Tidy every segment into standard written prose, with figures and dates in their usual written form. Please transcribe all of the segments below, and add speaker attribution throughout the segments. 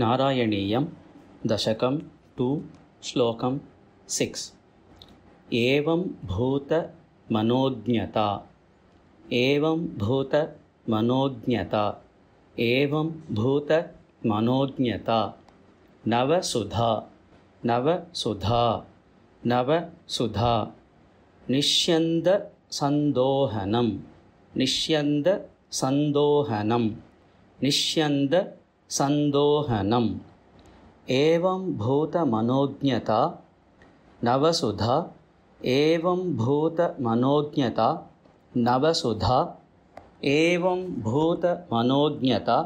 Speaker 1: नारायणीयं दशकं 2 श्लोकं 6 एवं भूत मनोज्ञता एवं भूत मनोज्ञता एवं भूत मनोज्ञता नवसुधा नवसुधा नवसुधा निष्यन्द संदोहनं निष्यन्द संदोहनं निष्यन्द संदोहनम् एवं भूत मनोज्ञता नवसुधा एवं भूत मनोज्ञता नवसुधा एवं भूत मनोज्ञता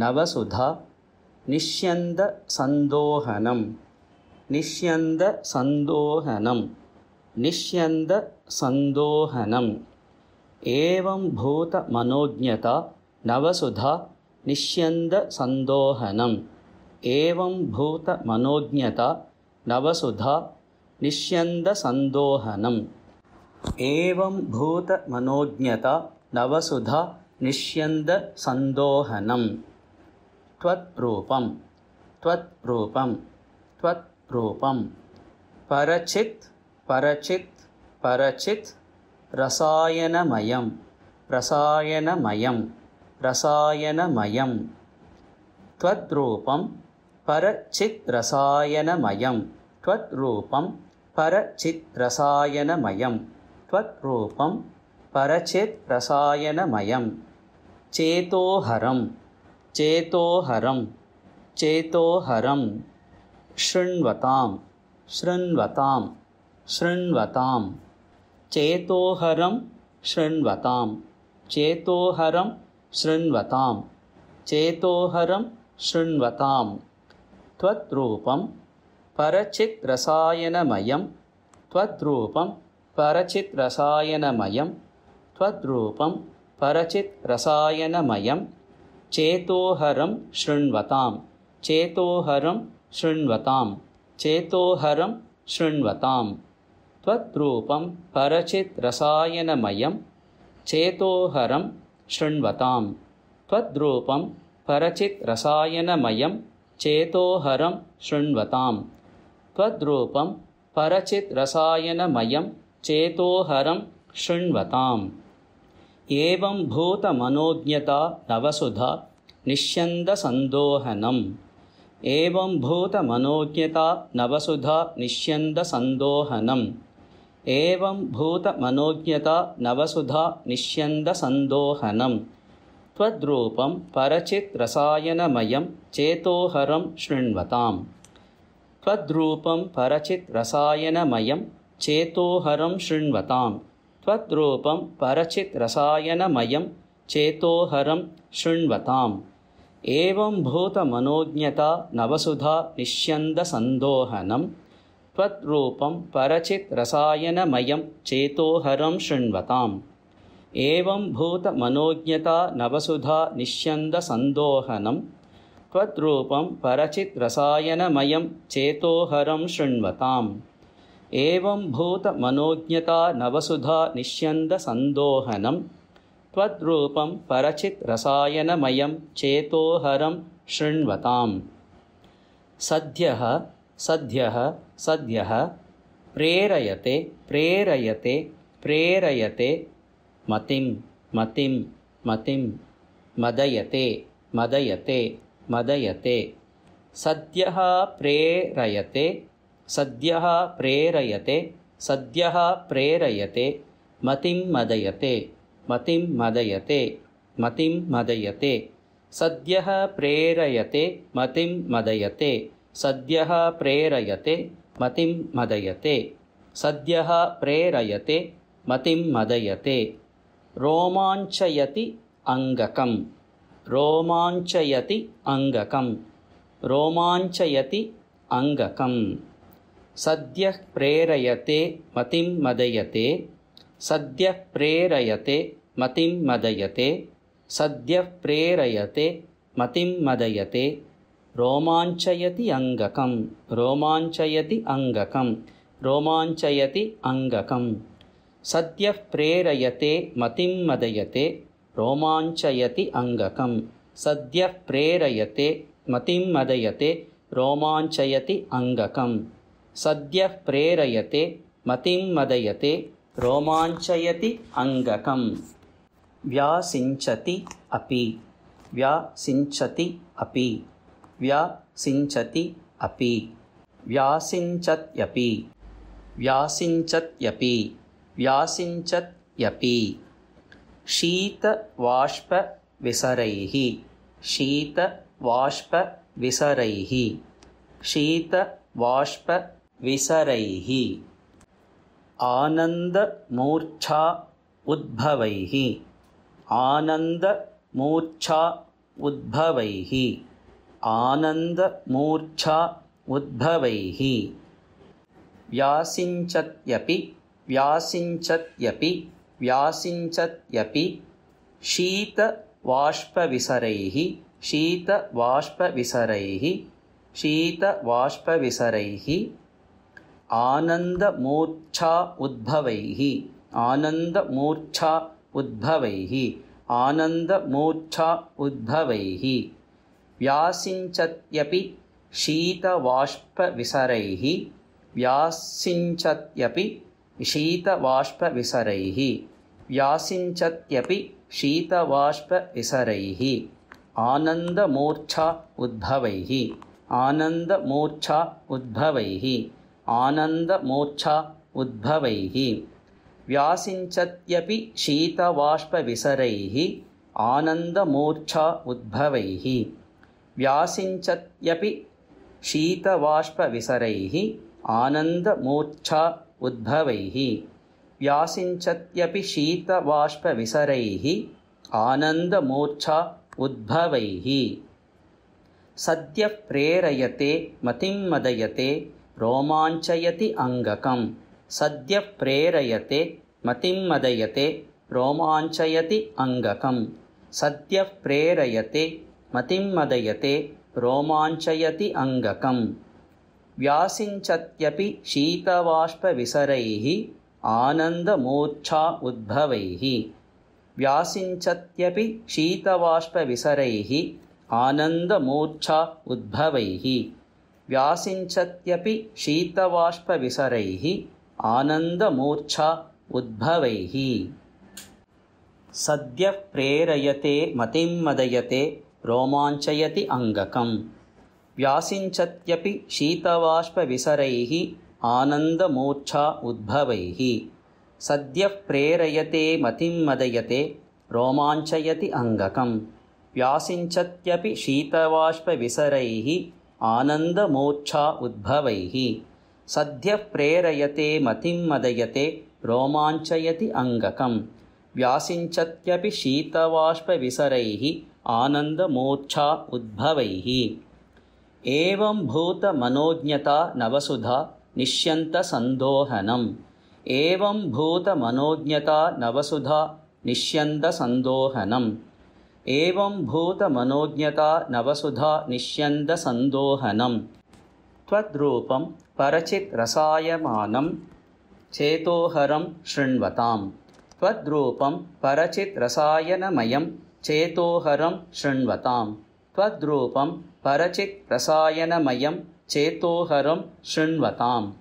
Speaker 1: नवसुधा निष्यन्द संदोहनं निष्यन्द संदोहनं निष्यन्द संदोहनम् एवं भूत मनोज्ञता नवसुधा निष्यन्द संदोहनम् एवं भूत मनोज्ञता नवसुधा निष्यन्द संदोहनम् एवं भूत मनोज्ञता नवसुधा निष्यन्द संदोहनम् त्वत्रूपं त्वत्रूपं त्वत्रूपं परचित् परचित् परचित् रसायनमयं रसायनमयं रसायनमयं त्वद्रूपं परचिद्रसायनमयं त्वद्रूपं परचिद्रसायनमयं त्वद्रूपं परचिद्रसायनमयं चेतोहरं चेतोहरं चेतोहरं शृण्वतां शृण्वतां शृण्वतां चेतोहरं शृण्वतां चेतोहरं शृण्वतां चेतोहरं शृण्वतां त्वद्रूपं परचिद्रसायनमयं त्वद्रूपं परचिद्रसायनमयं त्वद्रूपं परचिद्रसायनमयं चेतोहरं शृण्वतां चेतोहरं शृण्वतां चेतोहरं शृण्वतां त्वद्रूपं परचिद्रसायनमयं चेतोहरं शृण्वतां त्वद्रूपं परचिद्रसायनमयं चेतोहरं शृण्वतां त्वद्रूपं परचिद्रसायनमयं चेतोहरं शृण्वताम् एवं भूत मनोज्ञता नवसुधा निष्यन्द संदोहनम् एवं भूत मनोज्ञता नवसुधा निष्यन्द संदोहनम् एवं भूत मनोज्ञता नवसुधा निष्यन्द संदोहनम् त्वद्रूपं परचिद्रसायनमयं चेतोहरं शृण्वताम् त्वद्रूपं परचिद्रसायनमयं चेतोहरं शृण्वताम् त्वद्रूपं परचिद्रसायनमयं चेतोहरं शृण्वताम् एवं भूत मनोज्ञता नवसुधा निष्यन्द संदोहनम् त्वद्रूपं परचिद्रसायनमयं चेतोहरं शृण्वताम् एवं भूत मनोज्ञता नवसुधा निष्यन्द संदोहनम् त्वद्रूपं परचिद्रसायनमयं चेतोहरं शृण्वताम् एवं भूत मनोज्ञता नवसुधा निष्यन्द संदोहनम् त्वद्रूपं परचिद्रसायनमयं चेतोहरं शृण्वताम् सद्यः सद्यः सद्यः प्रेरयते प्रेरयते प्रेरयते मतिं मतिं मतिं मदयते मदयते मदयते सद्यः प्रेरयते सद्यः प्रेरयते सद्यः प्रेरयते मतिं मदयते मतिं मदयते मतिं मदयते सद्यः प्रेरयते मतिं मदयते सद्यः प्रेरयते मतिं मदयते सद्यः प्रेरयते मतिं मदयते रोमाञ्चयति अङ्गकं रोमाञ्चयति अङ्गकं रोमाञ्चयति अङ्गकं सद्यः प्रेरयते मतिं मदयते सद्यः प्रेरयते मतिं मदयते सद्यः प्रेरयते मतिं मदयते रोमाञ्चयति अङ्गकं रोमाञ्चयति अङ्गकं रोमाञ्चयति अङ्गकं सद्यः प्रेरयते मतिं मदयते रोमाञ्चयति अङ्गकं सद्यः प्रेरयते मतिं मदयते रोमाञ्चयति अङ्गकं सद्यः प्रेरयते मतिं मदयते रोमाञ्चयति अङ्गकं व्यासिञ्चति अपि व्यासिञ्चति अपि व्यासिञ्चति अपि व्यासिञ्चत्यपि व्यासिञ्चत्यपि व्यासिञ्चत्यपि शीतवाष्पविसरैः शीतवाष्पविसरैः शीतवाष्पविसरैः आनन्दमूर्च्छा उद्भवैः आनन्दमूर्च्छा उद्भवैः आनन्दमूर्च्छा उद्भवैः व्यासिञ्चत्यपि व्यासिञ्चत्यपि व्यासिञ्चत्यपि शीतवाष्पविसरैः शीतवाष्पविसरैः शीतवाष्पविसरैः आनन्दमूर्च्छा उद्भवैः आनन्दमूर्च्छा उद्भवैः आनन्दमूर्च्छा उद्भवैः व्यासिञ्चत्यपि शीतवाष्पविसरैः व्यासिञ्चत्यपि शीतवाष्पविसरैः व्यासिञ्चत्यपि शीतवाष्पविसरैः आनन्दमूर्च्छा उद्भवैः आनन्दमूर्च्छा उद्भवैः आनन्दमूर्च्छा उद्भवैः व्यासिञ्चत्यपि शीतवाष्पविसरैः आनन्दमूर्च्छा उद्भवैः व्यासिञ्चत्यपि शीतवाष्पविसरैः आनन्दमूर्च्छा उद्भवैः व्यासिञ्चत्यपि शीतवाष्पविसरैः आनन्दमूर्च्छा उद्भवैः सद्यः प्रेरयते मतिं मदयते रोमाञ्चयति अङ्गकं सद्यः प्रेरयते मतिं मदयते रोमाञ्चयति अङ्गकं सद्यः प्रेरयते मतिं मदयते रोमाञ्चयति अङ्गकं व्यासिञ्चत्यपि शीतवाष्पविसरैः आनन्दमूर्च्छा उद्भवैः व्यासिञ्चत्यपि शीतवाष्पविसरैः आनन्दमूर्च्छा उद्भवैः व्यासिञ्चत्यपि शीतवाष्पविसरैः आनन्दमूर्च्छा उद्भवैः सद्यः प्रेरयते मतिं मदयते रोमाञ्चयति अङ्गकं व्यासिञ्चत्यपि शीतवाष्पविसरैः आनन्दमूर्च्छा उद्भवैः सद्यः प्रेरयते मतिं मदयते रोमाञ्चयति अङ्गकं व्यासिञ्चत्यपि शीतवाष्पविसरैः आनन्दमूर्च्छा उद्भवैः सद्यः प्रेरयते मतिं मदयते रोमाञ्चयति अङ्गकं व्यासिञ्चत्यपि शीतवाष्पविसरैः आनन्दमूर्च्छा उद्भवैः एवं भूतमनोज्ञता नवसुधा निष्यन्तसन्दोहनम् एवं भूतमनोज्ञता नवसुधा निष्यन्तसन्दोहनम् एवं भूतमनोज्ञता नवसुधा निष्यन्तसन्दोहनम् त्वद्रूपं परचित् रसायमानं चेतोहरं शृण्वताम् त्वद्रूपं परचित् रसायनमयं चेतोहरं शृण्वताम् त्वद्रूपं परचित् रसायनमयं चेतोहरं शृण्वताम्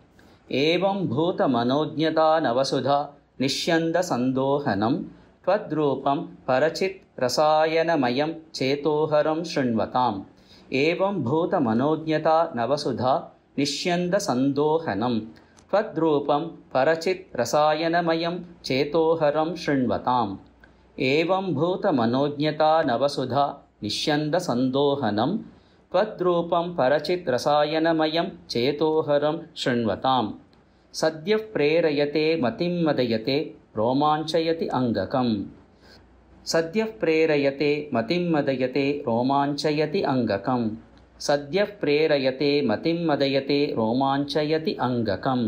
Speaker 1: एवं भूतमनोज्ञता नवसुधा निष्यन्तसन्दोहनं त्वद्रूपं परचित् रसायनमयं चेतोहरं शृण्वताम् एवं भूतमनोज्ञता नवसुधा निष्यन्तसन्दोहनं त्वद्रूपं परचित् रसायनमयं चेतोहरं शृण्वताम् एवं भूतमनोज्ञता नवसुधा निष्यन्तसन्दोहनं त्वद्रूपं परचित् रसायनमयं चेतोहरं शृण्वताम् सद्यः प्रेरयते मतिं मदयते रोमाञ्चयति अङ्गकम् सद्यः प्रेरयते मतिं मदयते रोमाञ्चयति अङ्गकम् सद्यः प्रेरयते मतिं मदयते रोमाञ्चयति अङ्गकम्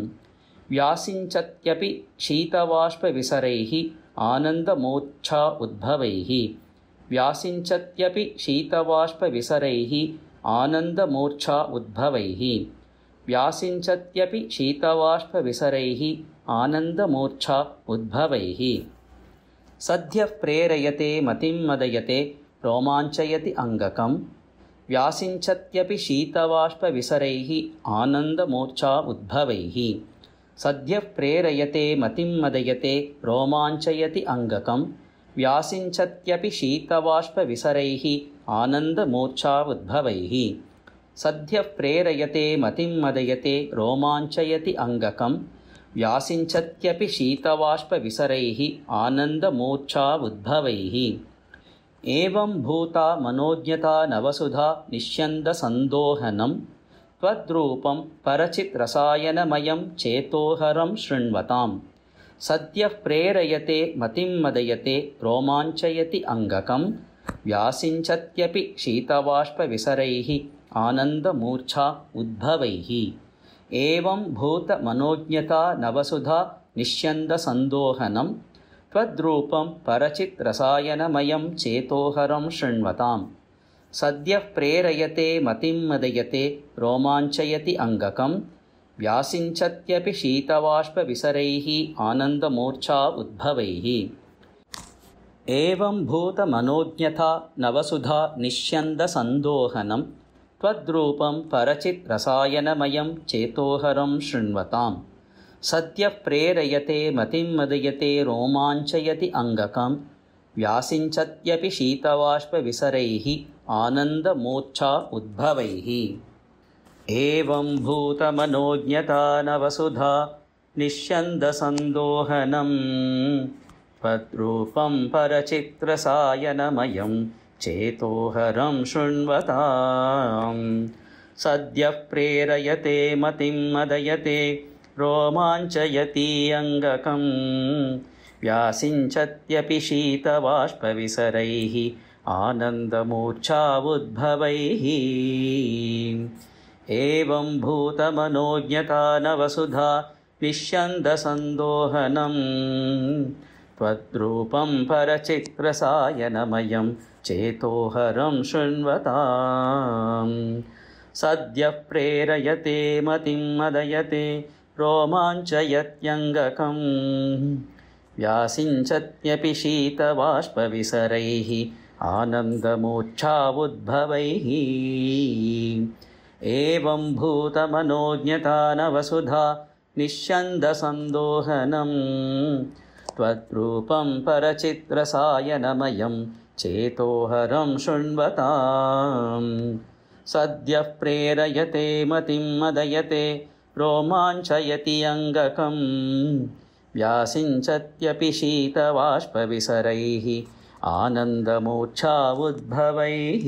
Speaker 1: व्यासिञ्चत्यपि शीतवाष्पविसरैः आनन्दमूर्च्छा उद्भवैः व्यासिञ्चत्यपि शीतवाष्पविसरैः आनन्दमूर्च्छा उद्भवैः व्यासिञ्चत्यपि शीतवाष्पविसरैः आनन्दमूर्च्छा उद्भवैः सद्यः प्रेरयते मतिं मदयते रोमाञ्चयति अङ्गकम् व्यासिञ्चत्यपि शीतवाष्पविसरैः आनन्दमूर्छा उद्भवैः सद्यः प्रेरयते मतिं मदयते रोमाञ्चयति अङ्गकं व्यासिञ्चत्यपि शीतवाष्पविसरैः आनन्दमूर्छा उद्भवैः सद्यः प्रेरयते मतिं मदयते रोमाञ्चयति अङ्गकं व्यासिञ्चत्यपि शीतवाष्पविसरैः आनन्दमूर्छा उद्भवैः एवं भूता मनोज्ञता नवसुधा निष्यन्दसन्दोहनं त्वद्रूपं परचिद्रसायनमयं चेतोहरं शृण्वताम् सद्यः प्रेरयते मतिं मदयते रोमाञ्चयति अङ्गकं व्यासिञ्चत्यपि शीतवाष्पविसरैः आनन्दमूर्छा उद्भवैः एवं भूतमनोज्ञता नवसुधा निष्यन्दसन्दोहनं त्वद्रूपं परचिद्रसायनमयं चेतोहरं शृण्वताम् सद्यः प्रेरयते मतिं मदयते रोमाञ्चयति अङ्गकं व्यासिञ्चत्यपि शीतवाष्पविसरैः आनन्दमूर्छा उद्भवैः एवं भूतमनोज्ञता नवसुधा निष्यन्दसन्दोहनं त्वद्रूपं परचिद्रसायनमयं चेतोहरं शृण्वताम् सद्यः प्रेरयते मतिं मदयते रोमाञ्चयति अङ्गकं व्यासिञ्चत्यपि शीतवाष्पविसरैः आनन्दमूर्छा उद्भवैः एवं भूतमनोज्ञता नवसुधा निष्यन्दसन्दोहनं त्वद्रूपं परचिद्रसायनमयं चेतोहरं शृण्वताम् सद्यः प्रेरयते मतिं मदयते रोमाञ्चयति अङ्गकं व्यासिञ्चत्यपि शीतवाष्पविसरैः आनन्दमूर्छा उद्भवैः एवं भूतमनोज्ञता नवसुधा निष्यन्दसन्दोहनं त्वद्रूपं परचिद्रसायनमयं चेतोहरं शृण्वताम् सद्यः प्रेरयते मतिं मदयते रोमाञ्चयत्यङ्गकं व्यासिञ्चत्यपि शीतवाष्पविसरैः आनन्दमूर्छा उद्भवैः एवं भूतमनोज्ञता नवसुधा निष्यन्दसन्दोहनं त्वद्रूपं परचिद्रसायनमयं चेतोहरं शृण्वताम् सद्यः प्रेरयते मतिं मदयते रोमाञ्चयति अङ्गकं व्यासिञ्चत्यपि शीतवाष्पविसरैः आनन्दमूर्छा उद्भवैः।